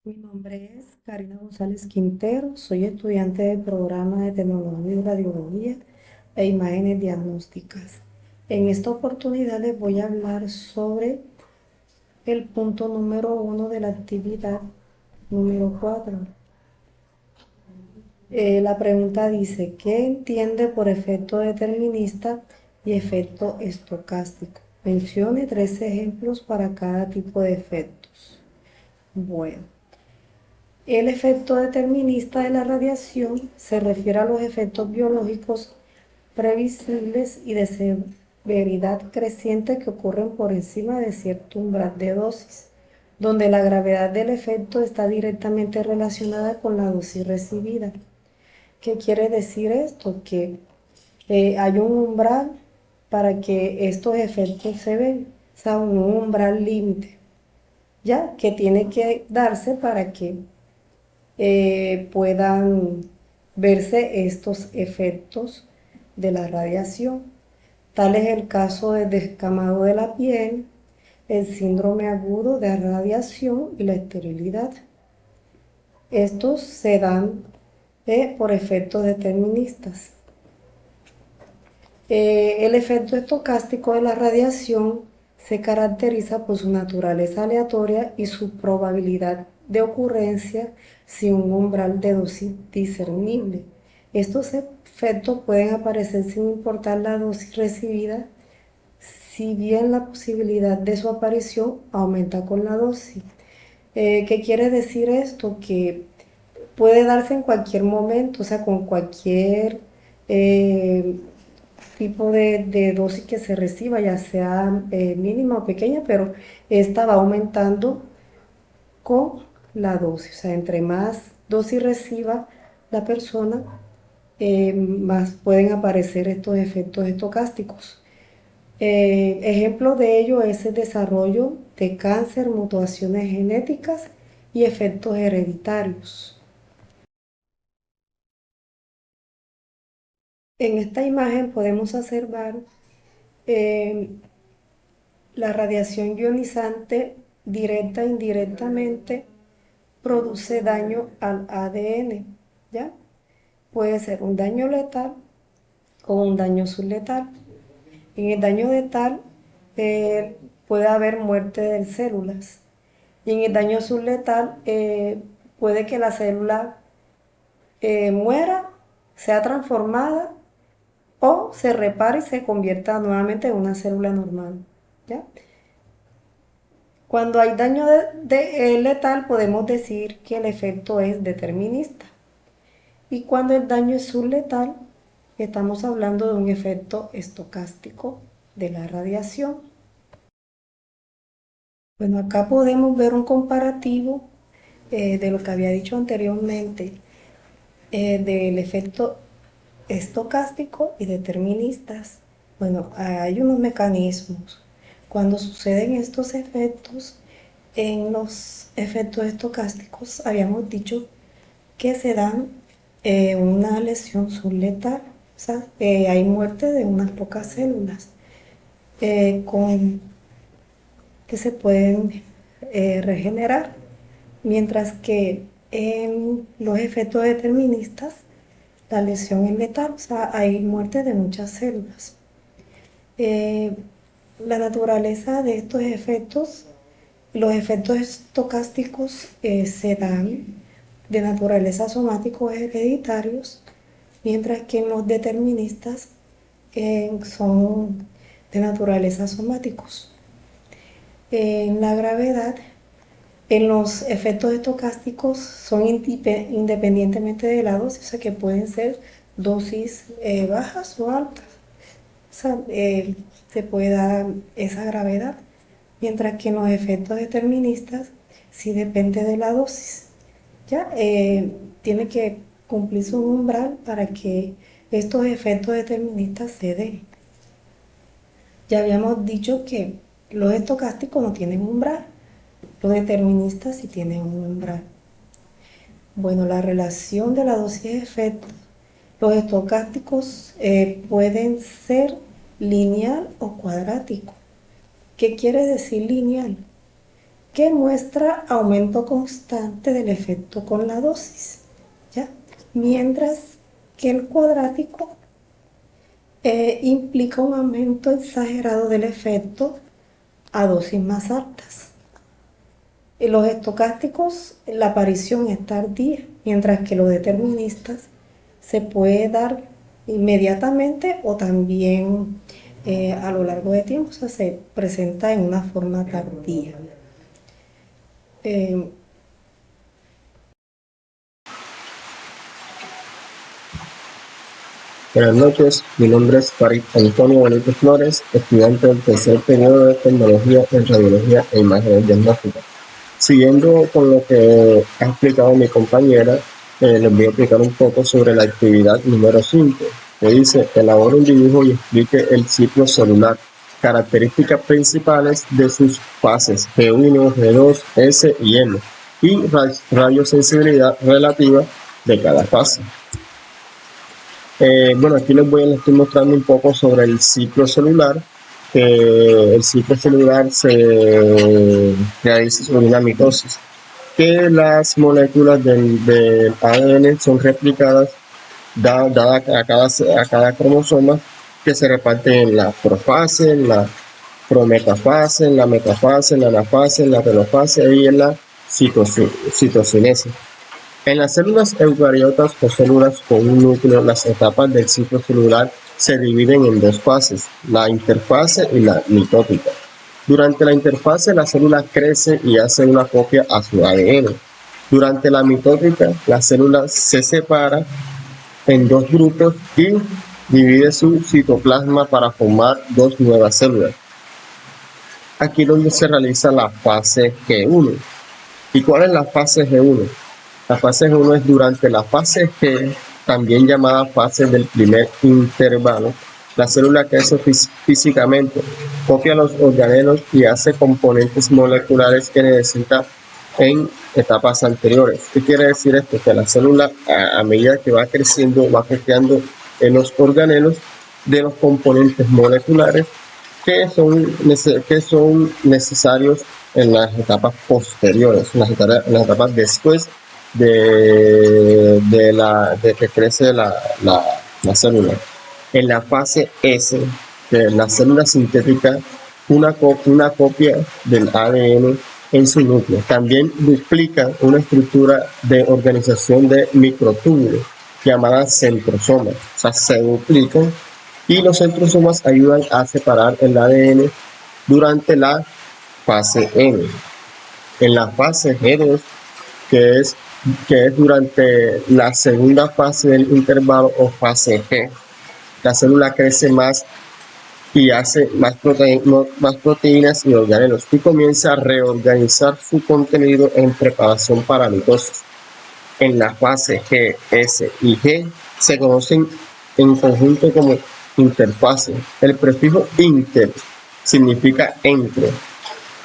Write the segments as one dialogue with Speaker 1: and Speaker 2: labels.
Speaker 1: Mi nombre es Karina González Quintero, soy estudiante del programa de Tecnología y Radiología e Imágenes Diagnósticas. En esta oportunidad les voy a hablar sobre el punto número 1 de la actividad número 4. La pregunta dice, ¿qué entiende por efecto determinista y efecto estocástico? Mencione 3 ejemplos para cada tipo de efectos. Bueno. El efecto determinista de la radiación se refiere a los efectos biológicos previsibles y de severidad creciente que ocurren por encima de cierto umbral de dosis, donde la gravedad del efecto está directamente relacionada con la dosis recibida. ¿Qué quiere decir esto? Que hay un umbral para que estos efectos se ven, o sea, un umbral límite, ya que tiene que darse para que puedan verse estos efectos de la radiación. Tal es el caso del descamado de la piel, el síndrome agudo de radiación y la esterilidad. Estos se dan por efectos deterministas. El efecto estocástico de la radiación se caracteriza por su naturaleza aleatoria y su probabilidad de ocurrencia sin un umbral de dosis discernible. Estos efectos pueden aparecer sin importar la dosis recibida, si bien la posibilidad de su aparición aumenta con la dosis. ¿Qué quiere decir esto? Que puede darse en cualquier momento, o sea, con cualquier eh, tipo de dosis que se reciba, ya sea mínima o pequeña, pero esta va aumentando con la dosis. O sea, entre más dosis reciba la persona, más pueden aparecer estos efectos estocásticos. Ejemplo de ello es el desarrollo de cáncer, mutaciones genéticas y efectos hereditarios. En esta imagen podemos observar eh, la radiación ionizante directa e indirectamente produce daño al ADN, ¿ya? Puede ser un daño letal o un daño subletal. En el daño letal puede haber muerte de células y en el daño subletal puede que la célula muera, sea transformada o se repare y se convierta nuevamente en una célula normal, ¿ya? Cuando hay daño letal podemos decir que el efecto es determinista. Y cuando el daño es subletal, estamos hablando de un efecto estocástico de la radiación. Bueno, acá podemos ver un comparativo de lo que había dicho anteriormente, del efecto estocástico y deterministas. Bueno, hay unos mecanismos. Cuando suceden estos efectos, en los efectos estocásticos habíamos dicho que se dan una lesión subletal, o sea, hay muerte de unas pocas células con, que se pueden regenerar, mientras que en los efectos deterministas la lesión es letal, o sea, hay muerte de muchas células. Eh, la naturaleza de estos efectos, los efectos estocásticos se dan de naturaleza somáticos hereditarios, mientras que en los deterministas son de naturaleza somáticos. En la gravedad, en los efectos estocásticos son independientemente de la dosis, o sea que pueden ser dosis bajas o altas. O sea, se puede dar esa gravedad, mientras que en los efectos deterministas sí depende de la dosis. Ya tiene que cumplirse un umbral para que estos efectos deterministas se den. Ya habíamos dicho que los estocásticos no tienen umbral, los deterministas sí tienen un umbral. Bueno, la relación de la dosis de efectos. Los estocásticos pueden ser lineal o cuadrático. ¿Qué quiere decir lineal? que muestra aumento constante del efecto con la dosis, ¿ya? Mientras que el cuadrático implica un aumento exagerado del efecto a dosis más altas. En los estocásticos la aparición es tardía, mientras que los deterministas se puede dar inmediatamente o también a lo largo de tiempo, o sea, se presenta en una forma tardía.
Speaker 2: Buenas noches, mi nombre es Farid Antonio Benítez Flores, estudiante del tercer periodo de Tecnología en Radiología e Imágenes Diagnósticas. Siguiendo con lo que ha explicado mi compañera, les voy a explicar un poco sobre la actividad número 5, que dice: elabora un dibujo y explique el ciclo celular, características principales de sus fases G1, G2, S y M, y radiosensibilidad relativa de cada fase. Bueno, aquí les estoy mostrando un poco sobre el ciclo celular. El ciclo celular se realiza sobre una mitosis, que las moléculas del ADN son replicadas dada a cada cromosoma, que se reparten en la profase, en la prometafase, en la metafase, en la anafase, en la telofase y en la citocinesis. En las células eucariotas o células con un núcleo, las etapas del ciclo celular se dividen en dos fases, la interfase y la mitótica. Durante la interfase, la célula crece y hace una copia a su ADN. Durante la mitótica, la célula se separa en dos grupos y divide su citoplasma para formar dos nuevas células. Aquí es donde se realiza la fase G1. ¿Y cuál es la fase G1? La fase G1 es durante la fase G, también llamada fase del primer intervalo. La célula crece físicamente, copia los organelos y hace componentes moleculares que necesita en etapas anteriores. ¿Qué quiere decir esto? Que la célula, a medida que va creciendo, va copiando en los organelos de los componentes moleculares que son necesarios en las etapas posteriores, en las etapas después de que crece la célula. En la fase S, de la célula sintética, una copia del ADN en su núcleo. También duplica una estructura de organización de microtúbulos llamada centrosoma. O sea, se duplican y los centrosomas ayudan a separar el ADN durante la fase N. En la fase G2, que es durante la segunda fase del intervalo o fase G, la célula crece más y hace más proteínas y organelos y comienza a reorganizar su contenido en preparación para mitosis. En la fase G, S y G se conocen en conjunto como interfase. El prefijo inter significa entre,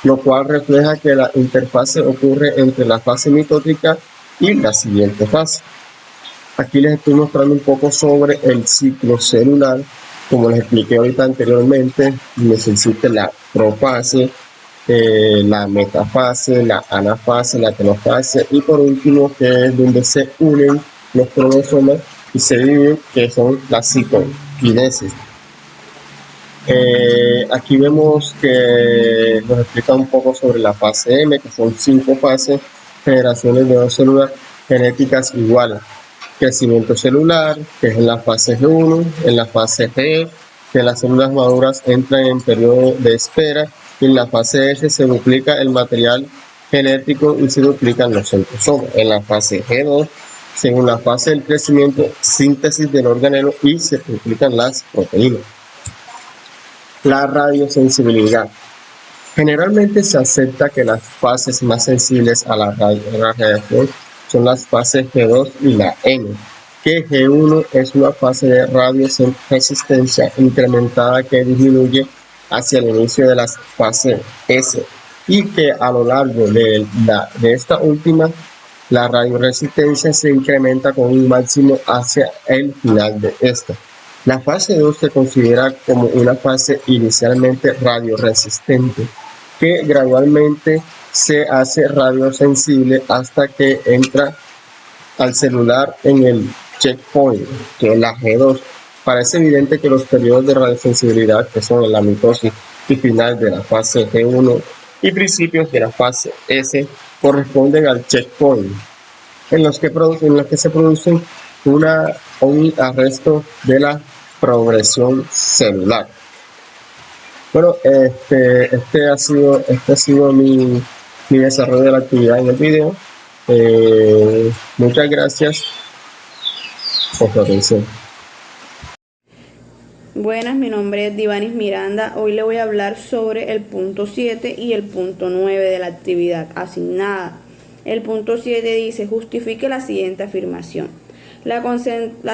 Speaker 2: lo cual refleja que la interfase ocurre entre la fase mitótica y la siguiente fase. Aquí les estoy mostrando un poco sobre el ciclo celular. Como les expliqué ahorita anteriormente, necesita la profase, la metafase, la anafase, la telofase y por último, que es donde se unen los cromosomas y se dividen, que son las citoquinesis. Aquí vemos que nos explica un poco sobre la fase M, que son 5 fases, generaciones de 2 células genéticas iguales. Crecimiento celular, que es en la fase G1, en la fase G, que las células maduras entran en periodo de espera, y en la fase S se duplica el material genético y se duplican los centrosomas. En la fase G2, según la fase del crecimiento, síntesis del organelo y se duplican las proteínas. La radiosensibilidad. Generalmente se acepta que las fases más sensibles a la radiación son las fases G2 y la N, que G1 es una fase de radioresistencia incrementada que disminuye hacia el inicio de la fase S y que a lo largo de esta última la radioresistencia se incrementa con un máximo hacia el final de esta. La fase 2 se considera como una fase inicialmente radioresistente que gradualmente se hace radiosensible hasta que entra al celular en el checkpoint, que es la G2. Parece evidente que los periodos de radiosensibilidad, que son la mitosis y final de la fase G1 y principios de la fase S, corresponden al checkpoint, en los que se produce un arresto de la progresión celular. Bueno, este ha sido mi desarrollo de la actividad en el video. Muchas gracias por su atención.
Speaker 3: Buenas, mi nombre es Divanis Miranda. Hoy le voy a hablar sobre el punto 7 y el punto 9 de la actividad asignada. El punto 7 dice: justifique la siguiente afirmación. La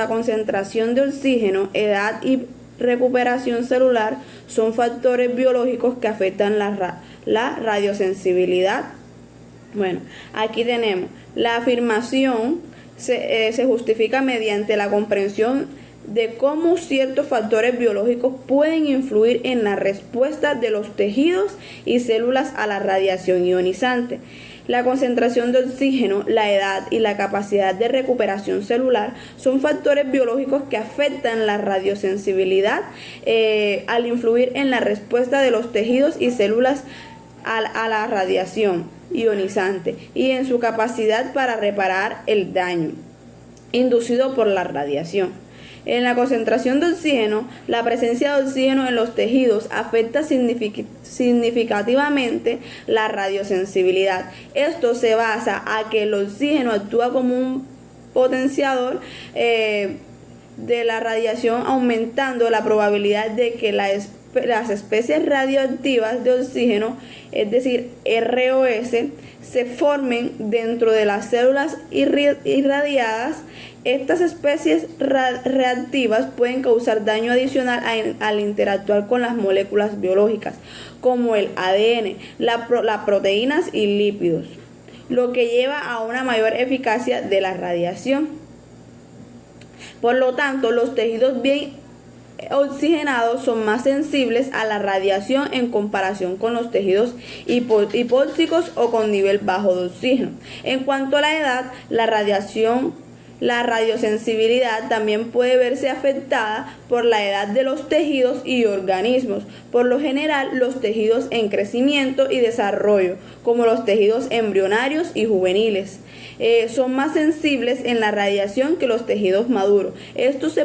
Speaker 3: concentración de oxígeno, edad y recuperación celular son factores biológicos que afectan la radiosensibilidad. Bueno, aquí tenemos la afirmación se justifica mediante la comprensión de cómo ciertos factores biológicos pueden influir en la respuesta de los tejidos y células a la radiación ionizante. La concentración de oxígeno, la edad y la capacidad de recuperación celular son factores biológicos que afectan la radiosensibilidad al influir en la respuesta de los tejidos y células a la radiación ionizante y en su capacidad para reparar el daño inducido por la radiación. En la concentración de oxígeno, la presencia de oxígeno en los tejidos afecta significativamente la radiosensibilidad. Esto se basa a que el oxígeno actúa como un potenciador de la radiación, aumentando la probabilidad de que las especies radioactivas de oxígeno, es decir, ROS, se formen dentro de las células irradiadas. Estas especies reactivas pueden causar daño adicional al interactuar con las moléculas biológicas, como el ADN, las proteínas y lípidos, lo que lleva a una mayor eficacia de la radiación. Por lo tanto, los tejidos bien oxigenados son más sensibles a la radiación en comparación con los tejidos hipóxicos o con nivel bajo de oxígeno. En cuanto a la edad, la radiosensibilidad también puede verse afectada por la edad de los tejidos y organismos. Por lo general, los tejidos en crecimiento y desarrollo, como los tejidos embrionarios y juveniles, son más sensibles en la radiación que los tejidos maduros. Esto se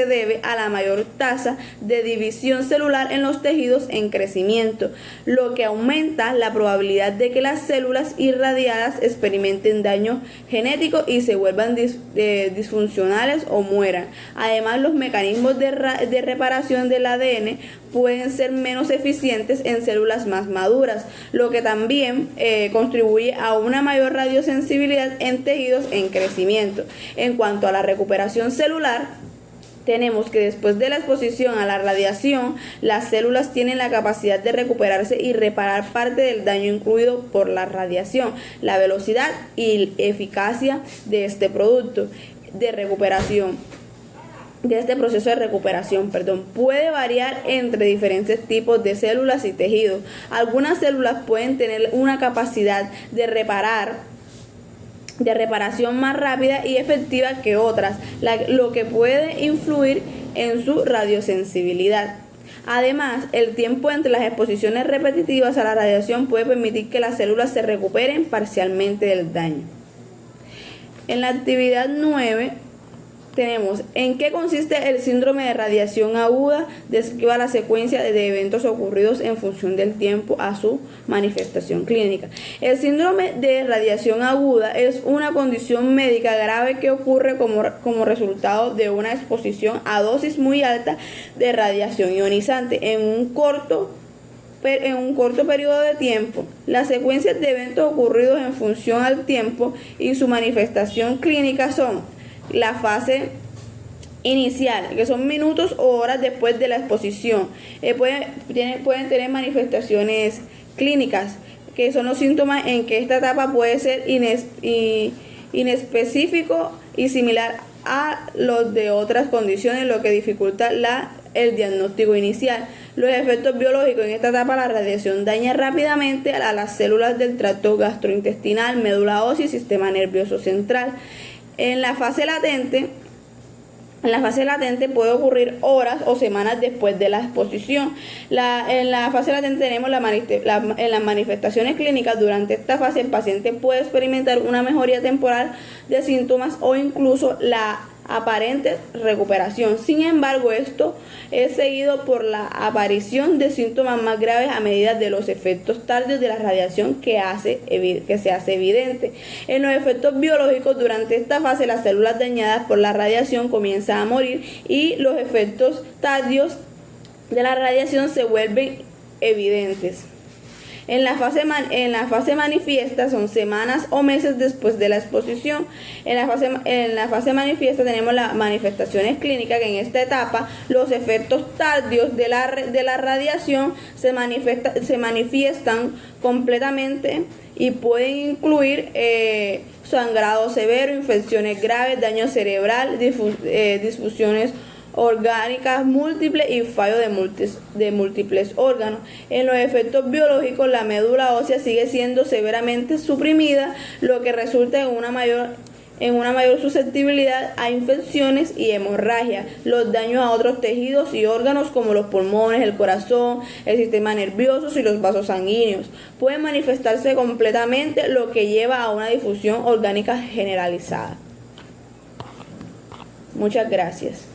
Speaker 3: debe a la mayor tasa de división celular en los tejidos en crecimiento, lo que aumenta la probabilidad de que las células irradiadas experimenten daño genético y se vuelvan disfuncionales o mueran. Además, los mecanismos de reparación del ADN pueden ser menos eficientes en células más maduras, lo que también contribuye a una mayor radiosensibilidad en tejidos en crecimiento. En cuanto a la recuperación celular, tenemos que después de la exposición a la radiación, las células tienen la capacidad de recuperarse y reparar parte del daño incluido por la radiación. La velocidad y eficacia de este producto de recuperación, de este proceso de recuperación, puede variar entre diferentes tipos de células y tejidos. Algunas células pueden tener una capacidad de reparación más rápida y efectiva que otras, lo que puede influir en su radiosensibilidad. Además, el tiempo entre las exposiciones repetitivas a la radiación puede permitir que las células se recuperen parcialmente del daño. En la actividad 9 tenemos: ¿en qué consiste el síndrome de radiación aguda? Describa la secuencia de eventos ocurridos en función del tiempo a su manifestación clínica. El síndrome de radiación aguda es una condición médica grave que ocurre como resultado de una exposición a dosis muy alta de radiación ionizante en un corto periodo de tiempo. Las secuencias de eventos ocurridos en función al tiempo y su manifestación clínica son: la fase inicial, que son minutos o horas después de la exposición. Pueden tener manifestaciones clínicas, que son los síntomas en que esta etapa puede ser inespecífico y similar a los de otras condiciones, lo que dificulta la el diagnóstico inicial. Los efectos biológicos: en esta etapa la radiación daña rápidamente a las células del tracto gastrointestinal, médula ósea y sistema nervioso central. En la fase latente puede ocurrir horas o semanas después de la exposición. En la fase latente tenemos en las manifestaciones clínicas. Durante esta fase el paciente puede experimentar una mejoría temporal de síntomas o incluso la aparente recuperación. Sin embargo, esto es seguido por la aparición de síntomas más graves a medida de los efectos tardíos de la radiación que se hace evidente. En los efectos biológicos, durante esta fase las células dañadas por la radiación comienzan a morir y los efectos tardíos de la radiación se vuelven evidentes. En la fase manifiesta son semanas o meses después de la exposición. En la fase manifiesta tenemos las manifestaciones clínicas, que en esta etapa los efectos tardíos de la radiación se manifiestan completamente y pueden incluir sangrado severo, infecciones graves, daño cerebral, disfunciones orgánicas múltiples y fallo de múltiples órganos. En los efectos biológicos, la médula ósea sigue siendo severamente suprimida, lo que resulta en una mayor susceptibilidad a infecciones y hemorragia. Los daños a otros tejidos y órganos como los pulmones, el corazón, el sistema nervioso y los vasos sanguíneos pueden manifestarse completamente, lo que lleva a una difusión orgánica generalizada. Muchas gracias.